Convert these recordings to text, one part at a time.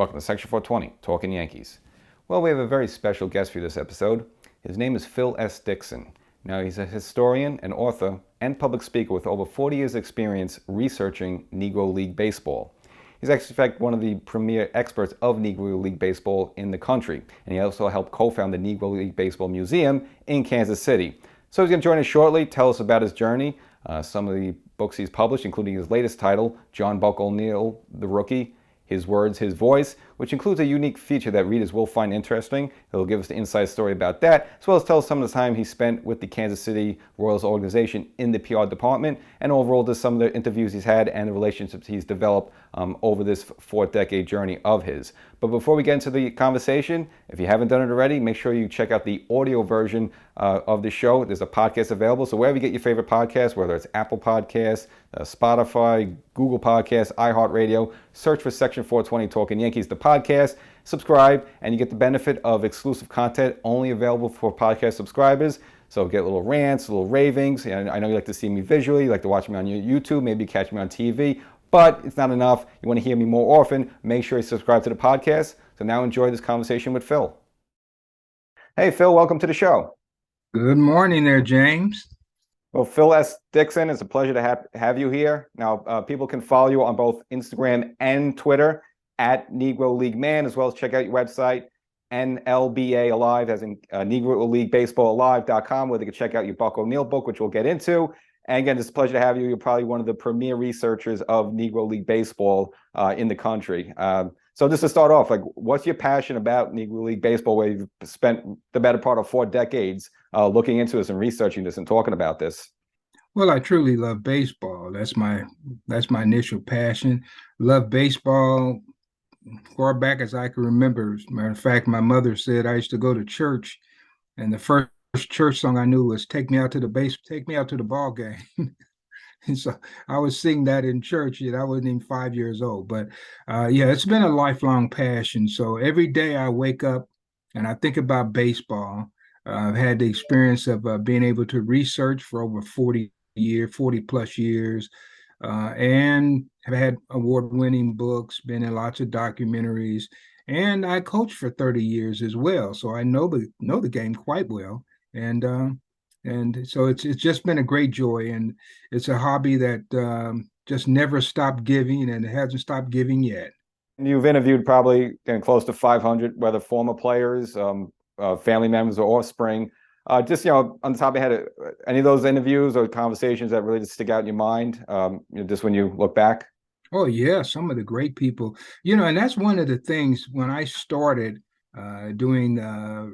Welcome to Section 420, Talkin Yankees. Well, we have a very special guest for this episode. His name is Phil S. Dixon. Now, he's a historian, an author, and public speaker with over 40 years' experience researching Negro League Baseball. He's actually, in fact, one of the premier experts of Negro League Baseball in the country, and he also helped co-found the Negro League Baseball Museum in Kansas City. So he's going to join us shortly, tell us about his journey, some of the books he's published, including his latest title, John Buck ONeill, the Rookie, His Words, His Voice, which includes a unique feature that readers will find interesting. He'll give us the inside story about that, as well as tell us some of the time he spent with the Kansas City Royals organization in the PR department, and overall just some of the interviews he's had and the relationships he's developed over this four-decade journey of his. But before we get into the conversation, if you haven't done it already, make sure you check out the audio version of the show. There's a podcast available, so wherever you get your favorite podcasts, whether it's Apple Podcasts, Spotify, Google Podcasts, iHeartRadio, search for Section 420 Talkin Yankees, the podcast, subscribe, and you get the benefit of exclusive content only available for podcast subscribers. So get little rants, little ravings. And I know you like to see me visually, you like to watch me on your YouTube, maybe catch me on TV, but it's not enough. You want to hear me more often, make sure you subscribe to the podcast. So now enjoy this conversation with Phil. Hey, Phil, welcome to the show. Good morning there, James. Well, Phil S. Dixon, it's a pleasure to have you here. Now, people can follow you on both Instagram and Twitter at Negro League Man, as well as check out your website, NLBA Alive, as in Negro League Baseball Alive.com, where they can check out your Buck ONeill book, which we'll get into. And again, it's a pleasure to have you. You're probably one of the premier researchers of Negro League Baseball in the country. So just to start off, like, what's your passion about Negro League Baseball, where you've spent the better part of 4 decades looking into this and researching this and talking about this? Well, I truly love baseball. That's my initial passion. Love baseball far back as I can remember. As a matter of fact, my mother said I used to go to church, and the first church song I knew was "Take Me Out to the Ball Game." And so I was singing that in church, and I wasn't even 5 years old. But yeah, it's been a lifelong passion. So every day I wake up and I think about baseball. I've had the experience of being able to research for over 40 plus years, and have had award-winning books, been in lots of documentaries, and I coached for 30 years as well. So I know the game quite well. And so it's just been a great joy, and it's a hobby that just never stopped giving, and it hasn't stopped giving yet. You've interviewed probably getting close to 500, whether former players, family members, or offspring. Just, on the top of your head, any of those interviews or conversations that really just stick out in your mind, just when you look back? Oh, yeah, some of the great people, and that's one of the things when I started doing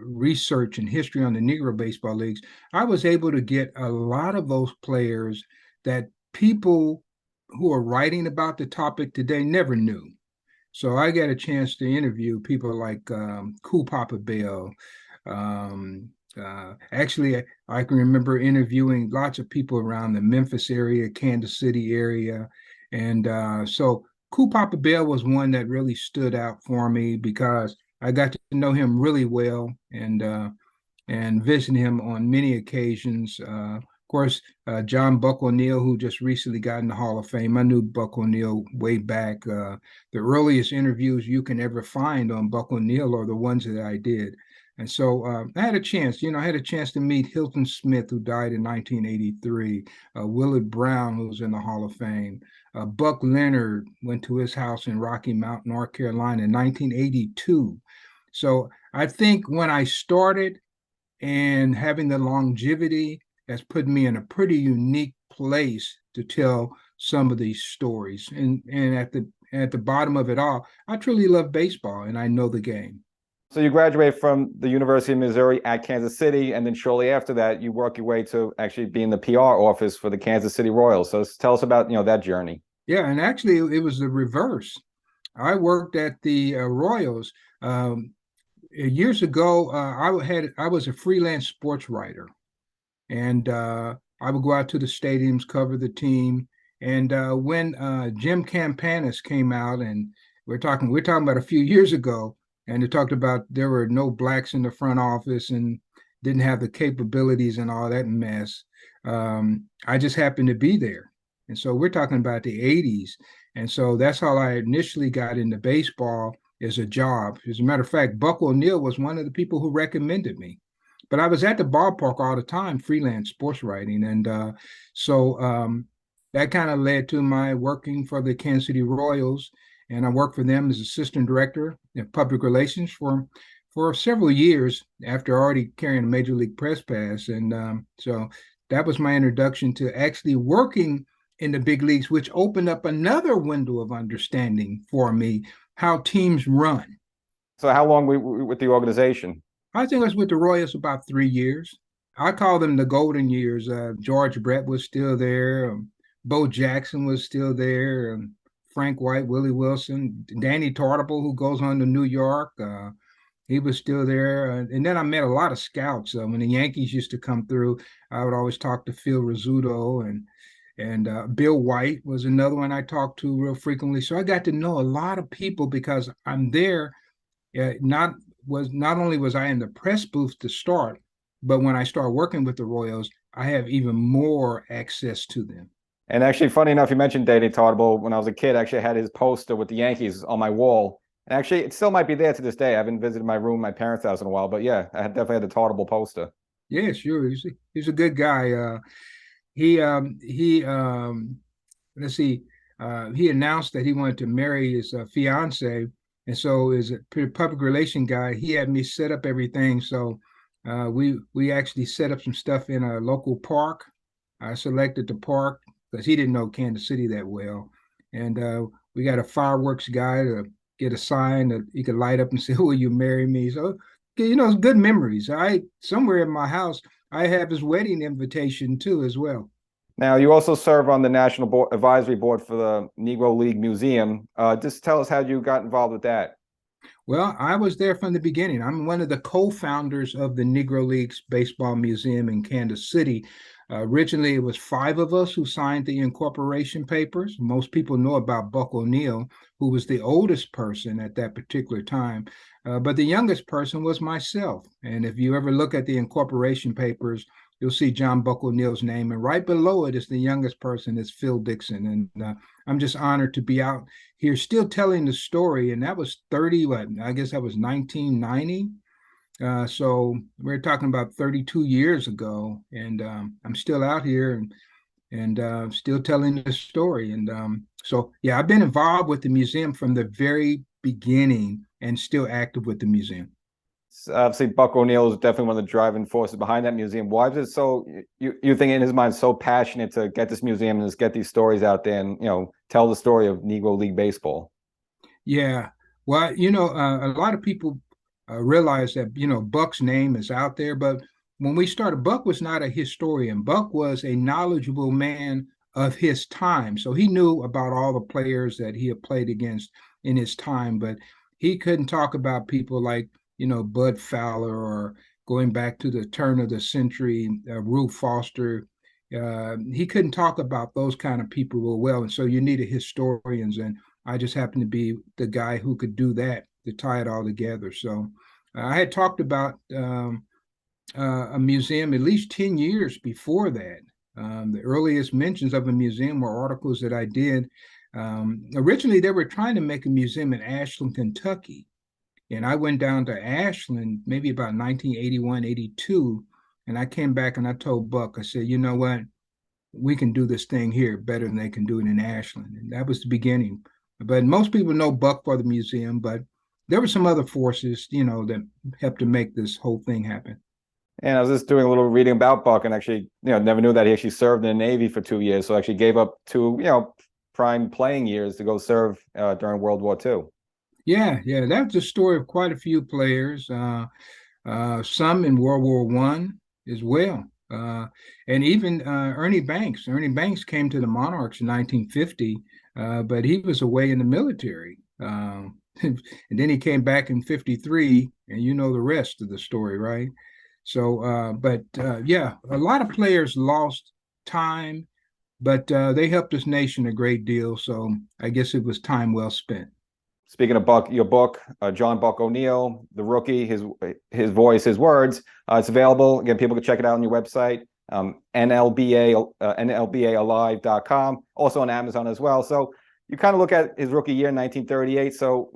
research and history on the Negro baseball leagues, I was able to get a lot of those players that people who are writing about the topic today never knew. So I got a chance to interview people like Cool Papa Bell. Actually, I can remember interviewing lots of people around the Memphis area, Kansas City area. And so Cool Papa Bell was one that really stood out for me because I got to know him really well and visit him on many occasions. Of course, John Buck ONeill, who just recently got in the Hall of Fame. I knew Buck ONeill way back. The earliest interviews you can ever find on Buck ONeill are the ones that I did. And so I had a chance, to meet Hilton Smith, who died in 1983, Willard Brown, who's in the Hall of Fame. Buck Leonard, went to his house in Rocky Mount, North Carolina in 1982. So I think when I started and having the longevity has put me in a pretty unique place to tell some of these stories. And at the bottom of it all, I truly love baseball and I know the game. So you graduated from the University of Missouri at Kansas City, and then shortly after that, you work your way to actually be in the PR office for the Kansas City Royals. So tell us about that journey. Yeah, and actually it was the reverse. I worked at the Royals years ago. I was a freelance sports writer, and I would go out to the stadiums, cover the team. And when Jim Campanis came out, and we're talking about a few years ago, and they talked about there were no blacks in the front office and didn't have the capabilities and all that mess. I just happened to be there. And so we're talking about the 80s. And so that's how I initially got into baseball. is a job. As a matter of fact, Buck ONeill was one of the people who recommended me. But I was at the ballpark all the time, freelance sports writing, and that kind of led to my working for the Kansas City Royals, and I worked for them as assistant director of public relations for several years after already carrying a major league press pass, and so that was my introduction to actually working in the big leagues, which opened up another window of understanding for me how teams run. So how long were you with the organization? I think I was with the Royals about 3 years. I call them the golden years. George Brett was still there. Bo Jackson was still there. Frank White, Willie Wilson, Danny Tartable, who goes on to New York. He was still there. And then I met a lot of scouts. When the Yankees used to come through, I would always talk to Phil Rizzuto, and Bill White was another one I talked to real frequently. So I got to know a lot of people because I'm there. Not only was I in the press booth to start, but when I started working with the Royals, I have even more access to them. And actually, funny enough, you mentioned Danny Tartable. When I was a kid, I actually had his poster with the Yankees on my wall. And actually, it still might be there to this day. I haven't visited my room, my parents' house in a while, but yeah, I definitely had the Tartable poster. Yeah, sure. He's a good guy. He let's see, he announced that he wanted to marry his fiance, and so as a public relation guy, he had me set up everything. So we actually set up some stuff in a local park. I selected the park because he didn't know Kansas City that well, and we got a fireworks guy to get a sign that he could light up and say, "Will you marry me?" So it's good memories. I somewhere in my house I have his wedding invitation too as well. Now, you also serve on the National Advisory Board for the Negro League Museum. Just tell us how you got involved with that. Well, I was there from the beginning. I'm one of the co-founders of the Negro League Baseball Museum in Kansas City. Originally, it was five of us who signed the incorporation papers. Most people know about Buck ONeill, who was the oldest person at that particular time. But the youngest person was myself. And if you ever look at the incorporation papers, you'll see John Buck ONeill's name. And right below it is the youngest person is Phil Dixon. And I'm just honored to be out here still telling the story. And that was 30, what, I guess that was 1990. So we're talking about 32 years ago. And I'm still out here and still telling the story. And so, yeah, I've been involved with the museum from the very beginning and still active with the museum. Obviously, Buck ONeill is definitely one of the driving forces behind that museum. Why is it so, you think in his mind, so passionate to get this museum and just get these stories out there and, tell the story of Negro League Baseball? Yeah. Well, a lot of people realize that, Buck's name is out there, but when we started, Buck was not a historian. Buck was a knowledgeable man of his time. So he knew about all the players that he had played against in his time, but he couldn't talk about people like, Bud Fowler or going back to the turn of the century, Rube Foster. He couldn't talk about those kind of people real well. And so you needed historians. And I just happened to be the guy who could do that to tie it all together. So I had talked about a museum at least 10 years before that. The earliest mentions of a museum were articles that I did. Originally, they were trying to make a museum in Ashland, Kentucky. And I went down to Ashland maybe about 1981, 82. And I came back and I told Buck, I said, you know what? We can do this thing here better than they can do it in Ashland. And that was the beginning. But most people know Buck for the museum, but there were some other forces, that helped to make this whole thing happen. And I was just doing a little reading about Buck and actually, never knew that he actually served in the Navy for 2 years. So actually gave up 2, prime playing years to go serve during World War II. Yeah, that's the story of quite a few players, some in World War I as well. And even Ernie Banks. Ernie Banks came to the Monarchs in 1950, but he was away in the military. And then he came back in 53, and you know the rest of the story, right? So, yeah, a lot of players lost time, but they helped this nation a great deal. So I guess it was time well spent. Speaking of Buck, your book, John Buck ONeill, The Rookie, his voice, his words, it's available. Again, people can check it out on your website, nlbalive.com, also on Amazon as well. So you kind of look at his rookie year, 1938. So,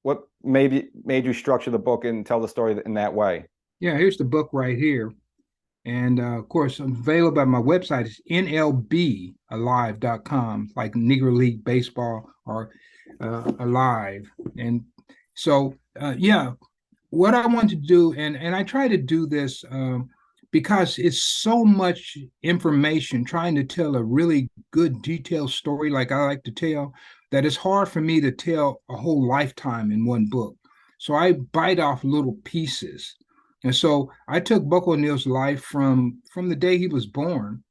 what maybe made you structure the book and tell the story in that way? Yeah, here's the book right here. And of course, available at my website is nlbalive.com, like Negro League Baseball or Alive. And so, yeah, what I want to do, and I try to do this because it's so much information trying to tell a really good detailed story like I like to tell, that it's hard for me to tell a whole lifetime in one book. So I bite off little pieces. And so I took Buck O'Neill's life from the day he was born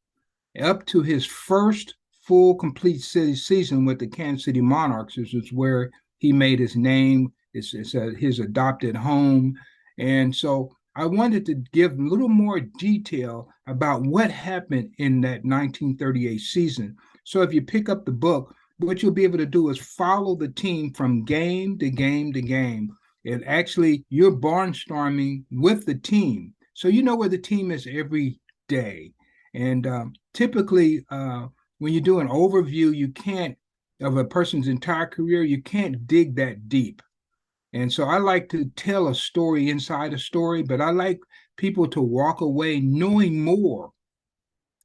up to his first full complete season with the Kansas City Monarchs, which is where he made his name. It's his adopted home. And so I wanted to give a little more detail about what happened in that 1938 season. So if you pick up the book, what you'll be able to do is follow the team from game to game to game. And actually, you're barnstorming with the team. So you know where the team is every day. And typically, when you do an overview, you can't, of a person's entire career, you can't dig that deep. And so I like to tell a story inside a story, but I like people to walk away knowing more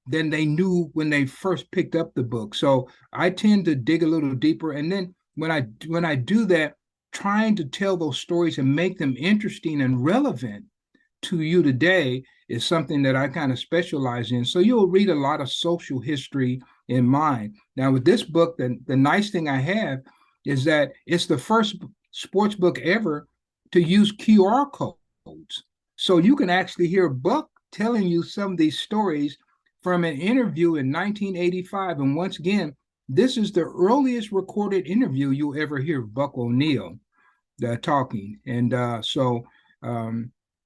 than they knew when they first picked up the book. So I tend to dig a little deeper. And then when I do that, trying to tell those stories and make them interesting and relevant to you today is something that I kind of specialize in. So you'll read a lot of social history in mine. Now, with this book, the nice thing I have is that it's the first sports book ever to use QR codes. So you can actually hear Buck telling you some of these stories from an interview in 1985. And once again, this is the earliest recorded interview you'll ever hear Buck O'Neill talking. And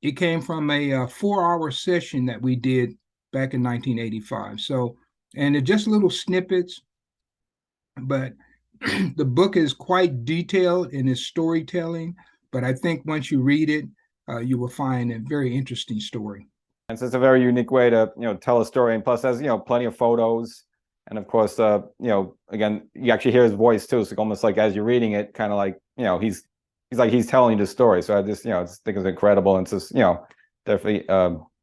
it came from a 4-hour session that we did back in 1985. So, and it's just little snippets, but the book is quite detailed in its storytelling. But I think once you read it, you will find a very interesting story. And so it's a very unique way to, tell a story. And plus, there's, plenty of photos. And of course, again, you actually hear his voice too. So almost like as you're reading it, kind of like, he's telling you the story. So I just, just think it's incredible. And it's just, definitely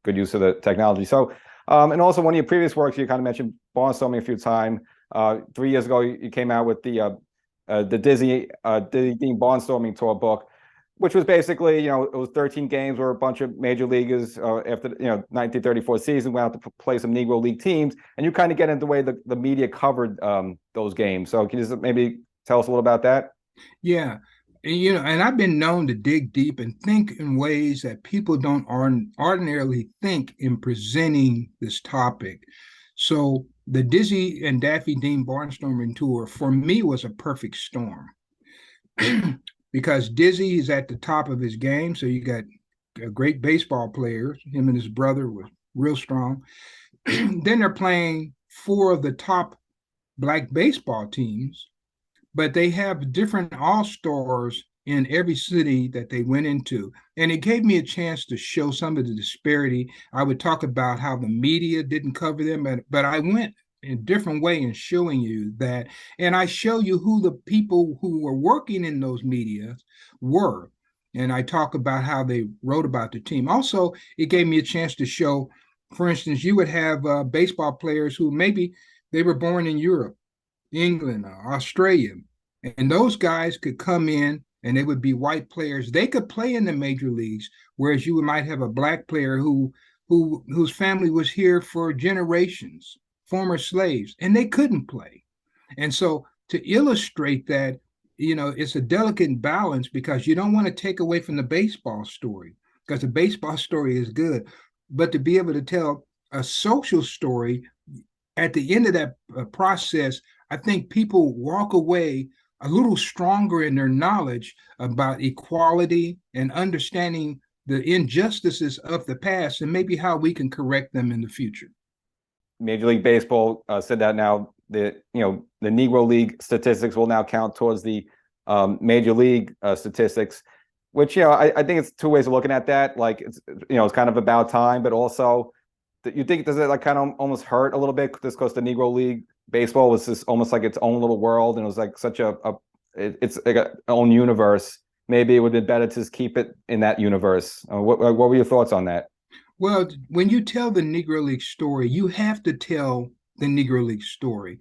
good use of the technology. So, and also one of your previous works, you kind of mentioned Barnstorming a few times. 3 years ago, you came out with the Dizzy Dean Barnstorming Tour book, which was basically, it was 13 games where a bunch of major leaguers after, 1934 season went out to play some Negro League teams. And you kind of get into the way the media covered those games. So can you just maybe tell us a little about that? Yeah. And I've been known to dig deep and think in ways that people don't ordinarily think in presenting this topic. So the Dizzy and Daffy Dean Barnstorming Tour, for me, was a perfect storm. Because Dizzy is at the top of his game. So you got a great baseball player. Him and his brother were real strong. Then they're playing 4 of the top Black baseball teams, but they have different all-stars in every city that they went into. And it gave me a chance to show some of the disparity. I would talk about how the media didn't cover them, but I went in a different way in showing you that. And I show you who the people who were working in those media were. And I talk about how they wrote about the team. Also, it gave me a chance to show, for instance, you would have baseball players who maybe they were born in Europe, England, Australia, and those guys could come in and they would be white players. They could play in the major leagues, whereas you might have a Black player whose family was here for generations, former slaves, and they couldn't play. And so to illustrate that, it's a delicate balance because you don't want to take away from the baseball story because the baseball story is good, but to be able to tell a social story at the end of that process, I think people walk away a little stronger in their knowledge about equality and understanding the injustices of the past and maybe how we can correct them in the future. Major League Baseball said that now the Negro League statistics will now count towards the Major League statistics, which I think it's 2 ways of looking at that. Like it's kind of about time, but also you think does it like kind of almost hurt a little bit just because the Negro League baseball was just almost like its own little world, and it was like such it's like a own universe. Maybe it would be better to just keep it in that universe. What were your thoughts on that? Well, when you tell the Negro League story, you have to tell the Negro League story.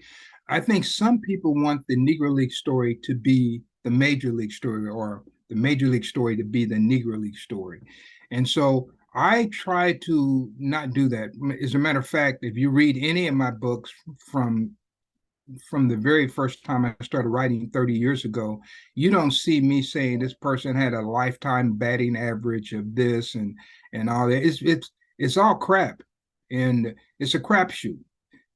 I think some people want the Negro League story to be the Major League story, or the Major League story to be the Negro League story. And so I try to not do that. As a matter of fact, if you read any of my books from the very first time I started writing 30 years ago, you don't see me saying this person had a lifetime batting average of this and all that. It's all crap, and it's a crapshoot.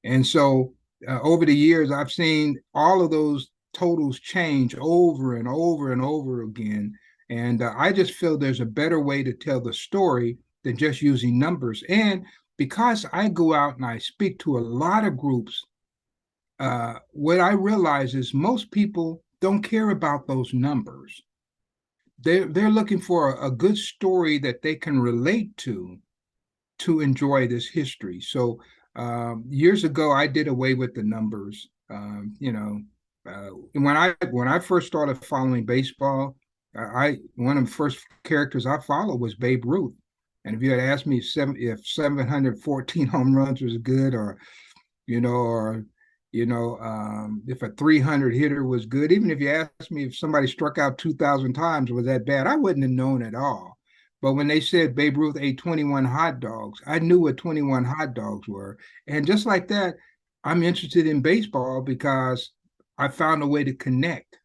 And so over the years, I've seen all of those totals change over and over and over again. And I just feel there's a better way to tell the story than just using numbers. And because I go out and I speak to a lot of groups, what I realize is most people don't care about those numbers. They're looking for a good story that they can relate to enjoy this history. So years ago, I did away with the numbers. When I first started following baseball, I one of the first characters I followed was Babe Ruth. And if you had asked me if 714 home runs was good, or if a 300 hitter was good, even if you asked me if somebody struck out 2,000 times was that bad, I wouldn't have known at all. But when they said Babe Ruth ate 21 hot dogs, I knew what 21 hot dogs were. And just like that, I'm interested in baseball because I found a way to connect.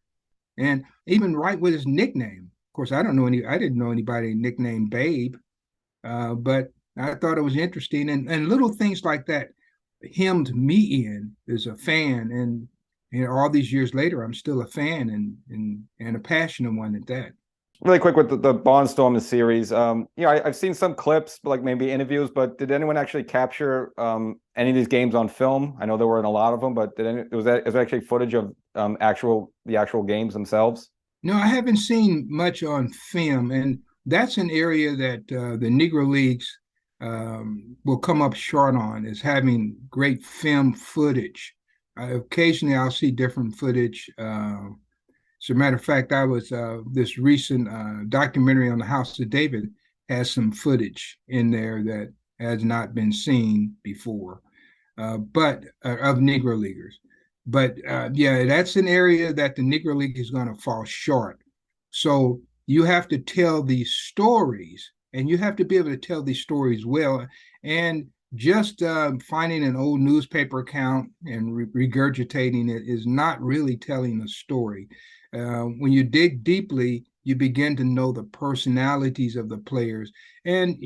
And even right with his nickname. Of course, I didn't know anybody nicknamed Babe, but I thought it was interesting. And little things like that hemmed me in as a fan. And all these years later, I'm still a fan and a passionate one at that. Really quick with the Barnstorming series, I've seen some clips, like maybe interviews, but did anyone actually capture any of these games on film? I know there weren't a lot of them, but is there actually footage of the actual games themselves? No, I haven't seen much on film, and that's an area that the Negro Leagues will come up short on, is having great film footage. Occasionally, I'll see different footage. As a matter of fact, I was this recent documentary on the House of David has some footage in there that has not been seen before, but of Negro Leaguers. But yeah, that's an area that the Negro League is going to fall short. So you have to tell these stories, and you have to be able to tell these stories well. And just finding an old newspaper account and regurgitating it is not really telling a story. When you dig deeply, you begin to know the personalities of the players. And,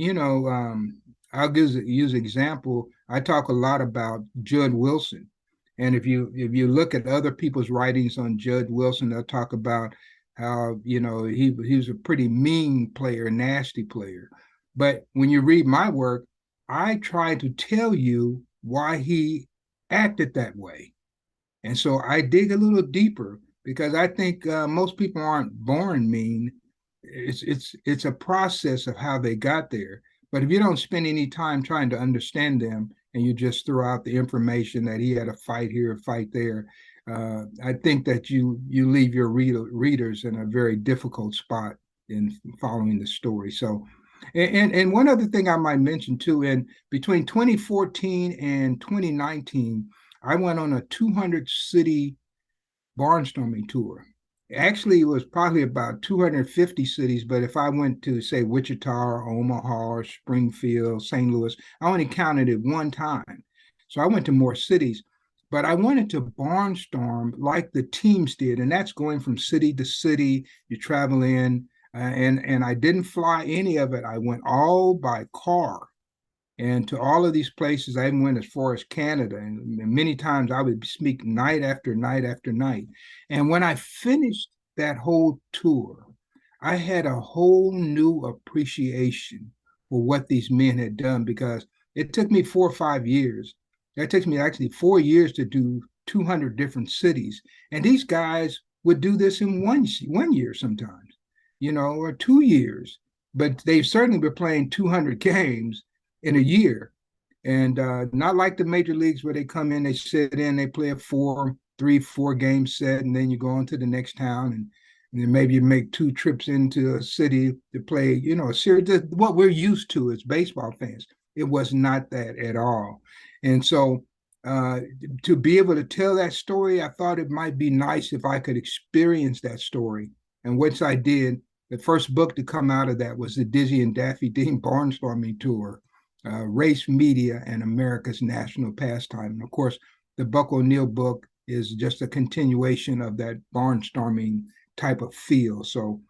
I'll use example. I talk a lot about Judd Wilson. And if you look at other people's writings on Judd Wilson, they'll talk about how, he was a pretty mean player, nasty player. But when you read my work, I try to tell you why he acted that way. And so I dig a little deeper because I think most people aren't born mean. It's a process of how they got there. But if you don't spend any time trying to understand them and you just throw out the information that he had a fight here, a fight there, I think that you leave your readers in a very difficult spot in following the story. So, and one other thing I might mention too, in between 2014 and 2019, I went on a 200 city barnstorming tour. Actually, it was probably about 250 cities, but if I went to, say, Wichita or Omaha or Springfield, St. Louis, I only counted it one time. So I went to more cities, but I wanted to barnstorm like the teams did, and that's going from city to city. You travel in, and I didn't fly any of it. I went all by car. And to all of these places, I even went as far as Canada. And many times I would speak night after night after night. And when I finished that whole tour, I had a whole new appreciation for what these men had done, because it took me 4 or 5 years. That takes me actually 4 years to do 200 different cities. And these guys would do this in one year sometimes, or 2 years. But they certainly were playing 200 games in a year. And not like the major leagues where they come in, they sit in, they play a 4 game set, and then you go on to the next town, and then maybe you make 2 trips into a city to play, a series. What we're used to as baseball fans. It was not that at all. And so uh, to be able to tell that story, I thought it might be nice if I could experience that story. And once I did, the first book to come out of that was the Dizzy and Daffy Dean Barnstorming Tour, Race, Media, and America's National Pastime. And of course, the Buck ONeill book is just a continuation of that barnstorming type of feel. So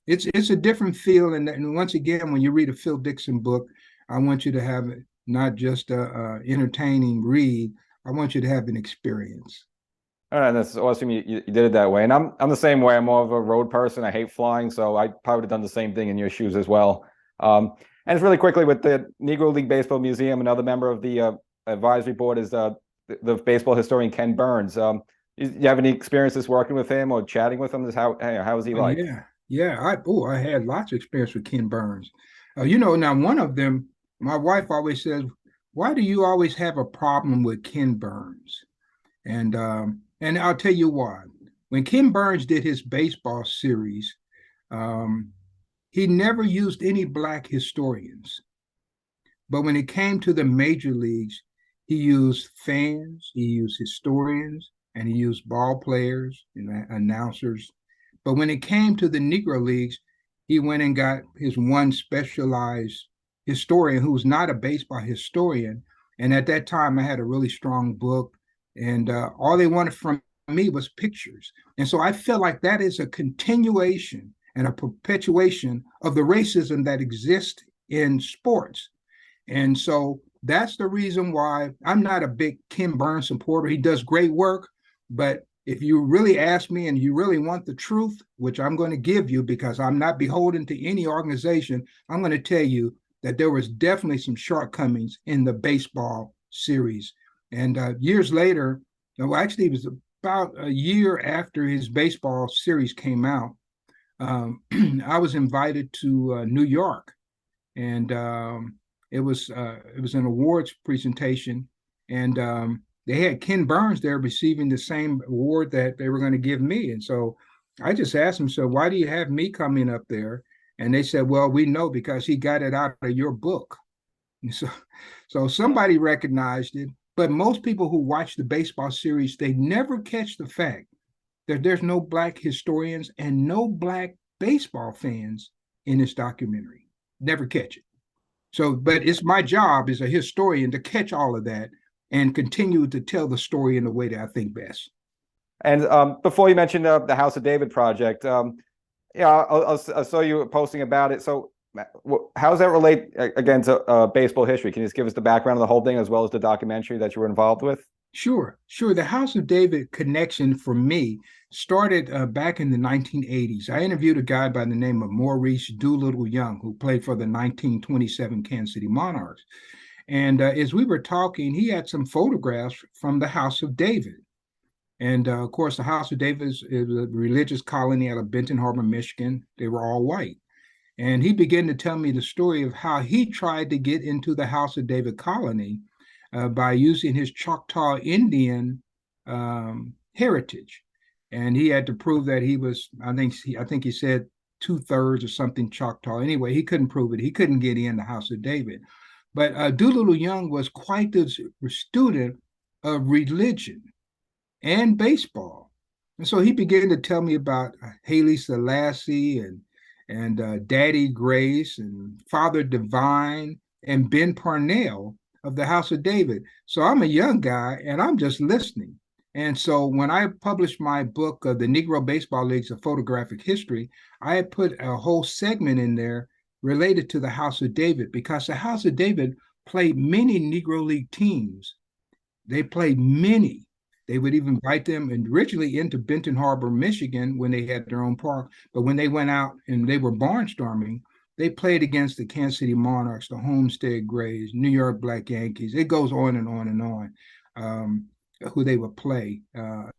it's a different feel. And once again, when you read a Phil Dixon book, I want you to have not just a entertaining read. I want you to have an experience. All right, that's awesome. You did it that way, and I'm the same way. I'm more of a road person. I hate flying, so I probably would have done the same thing in your shoes as well. And it's really quickly with the Negro League Baseball Museum. Another member of the advisory board is the baseball historian Ken Burns. You have any experiences working with him or chatting with him? How is he like? Yeah. I had lots of experience with Ken Burns. Now one of them, my wife always says, "Why do you always have a problem with Ken Burns?" And I'll tell you why. When Ken Burns did his baseball series, um, he never used any black historians. But when it came to the major leagues, he used fans, he used historians, and he used ball players and announcers. But when it came to the Negro leagues, he went and got his one specialized historian who was not a baseball historian. And at that time, I had a really strong book, and all they wanted from me was pictures. And so I feel like that is a continuation and a perpetuation of the racism that exists in sports. And so that's the reason why I'm not a big Ken Burns supporter. He does great work, but if you really ask me and you really want the truth, which I'm going to give you because I'm not beholden to any organization, I'm going to tell you that there was definitely some shortcomings in the baseball series. And years later, well, actually, it was about a year after his baseball series came out. I was invited to New York, and it was an awards presentation, and they had Ken Burns there receiving the same award that they were going to give me. And so I just asked them, so why do you have me coming up there? And they said, well, we know because he got it out of your book. And so somebody recognized it. But most people who watch the baseball series, they never catch the fact that there's no black historians and no black baseball fans in this documentary. Never catch it. So, but it's my job as a historian to catch all of that and continue to tell the story in the way that I think best. And before you mentioned the House of David project, I saw you posting about it. So how does that relate again to baseball history? Can you just give us the background of the whole thing as well as the documentary that you were involved with? Sure. The House of David connection for me started back in the 1980s. I interviewed a guy by the name of Maurice Doolittle Young, who played for the 1927 Kansas City Monarchs. And as we were talking, he had some photographs from the House of David. And of course, the House of David is a religious colony out of Benton Harbor, Michigan. They were all white. And he began to tell me the story of how he tried to get into the House of David colony by using his Choctaw Indian heritage. And he had to prove that he was, I think he said 2/3 or something Choctaw. Anyway, he couldn't prove it. He couldn't get in the House of David. But Doolittle Young was quite the student of religion and baseball. And so he began to tell me about Haile Selassie and Daddy Grace and Father Divine and Ben Parnell of the House of David. So I'm a young guy and I'm just listening. And so when I published my book, The Negro Baseball Leagues of Photographic History, I had put a whole segment in there related to the House of David because the House of David played many Negro League teams. They played many. They would even invite them originally into Benton Harbor, Michigan, when they had their own park. But when they went out and they were barnstorming, they played against the Kansas City Monarchs, the Homestead Grays, New York Black Yankees. It goes on and on and on, who they would play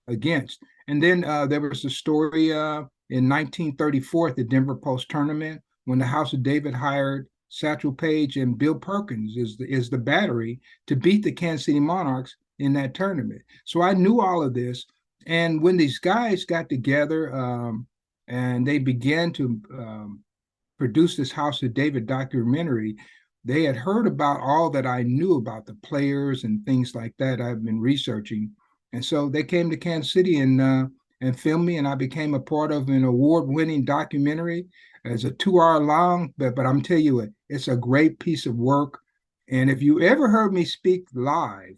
against. And then there was a story in 1934 at the Denver Post tournament when the House of David hired Satchel Paige and Bill Perkins is the battery to beat the Kansas City Monarchs in that tournament. So I knew all of this. And when these guys got together and they began to produce this House of David documentary, they had heard about all that I knew about the players and things like that I've been researching. And so they came to Kansas City and filmed me, and I became a part of an award-winning documentary. It's a 2 hour long, but I'm telling you, it's a great piece of work. And if you ever heard me speak live,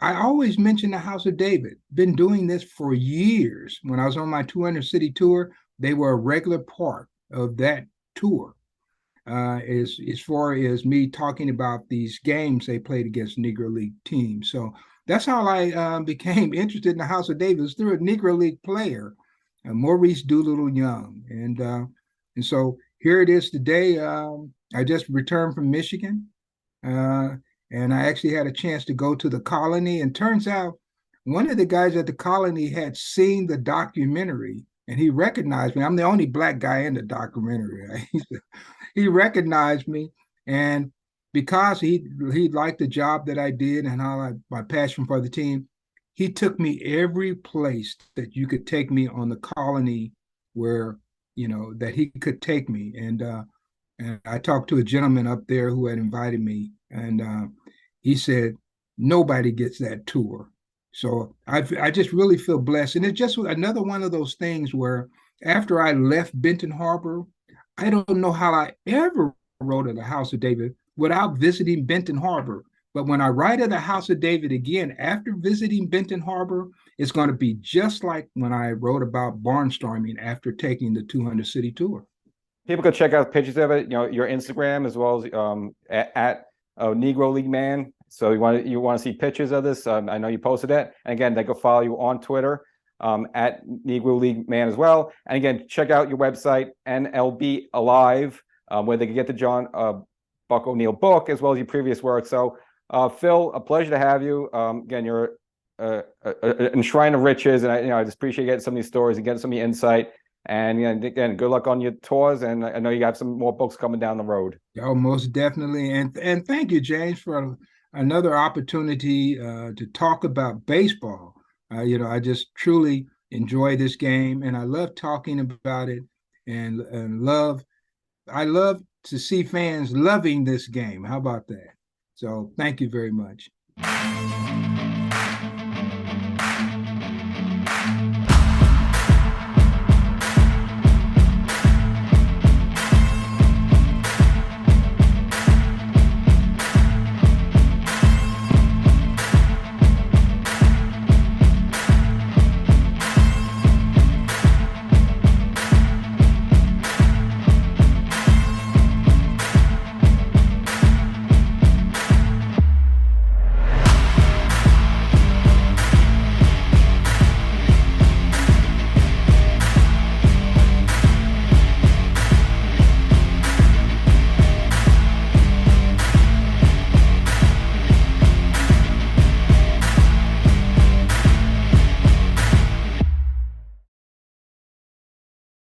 I always mention the House of David. Been doing this for years. When I was on my 200 city tour, they were a regular part of that tour. As far as me talking about these games they played against Negro League teams. So that's how I became interested in the House of David. It was through a Negro League player, Maurice Doolittle Young. And so here it is today. I just returned from Michigan. And I actually had a chance to go to the colony. And turns out one of the guys at the colony had seen the documentary and he recognized me. I'm the only Black guy in the documentary. Right? He recognized me. And because he liked the job that I did and how my passion for the team, he took me every place that you could take me on the colony where, that he could take me. And I talked to a gentleman up there who had invited me, and he said, nobody gets that tour. So I just really feel blessed. And it's just another one of those things where after I left Benton Harbor, I don't know how I ever wrote of the House of David without visiting Benton Harbor. But when I write of the House of David again, after visiting Benton Harbor, it's going to be just like when I wrote about Barnstorming after taking the 200 city tour. People can check out pictures of it, your Instagram, as well as at Negro League Man. So you want to see pictures of this. I know you posted that. And again, they can follow you on Twitter at Negro League Man as well. And again, check out your website, NLB Alive, where they can get the John Buck ONeill book, as well as your previous work. So Phil, a pleasure to have you. Again, you're a shrine of riches, and I just appreciate getting some of these stories and getting some of your insight. And again, good luck on your tours. And I know you got some more books coming down the road. Oh, most definitely. And thank you, James, for another opportunity to talk about baseball. I just truly enjoy this game, and I love talking about it, and I love to see fans loving this game. How about that? So thank you very much.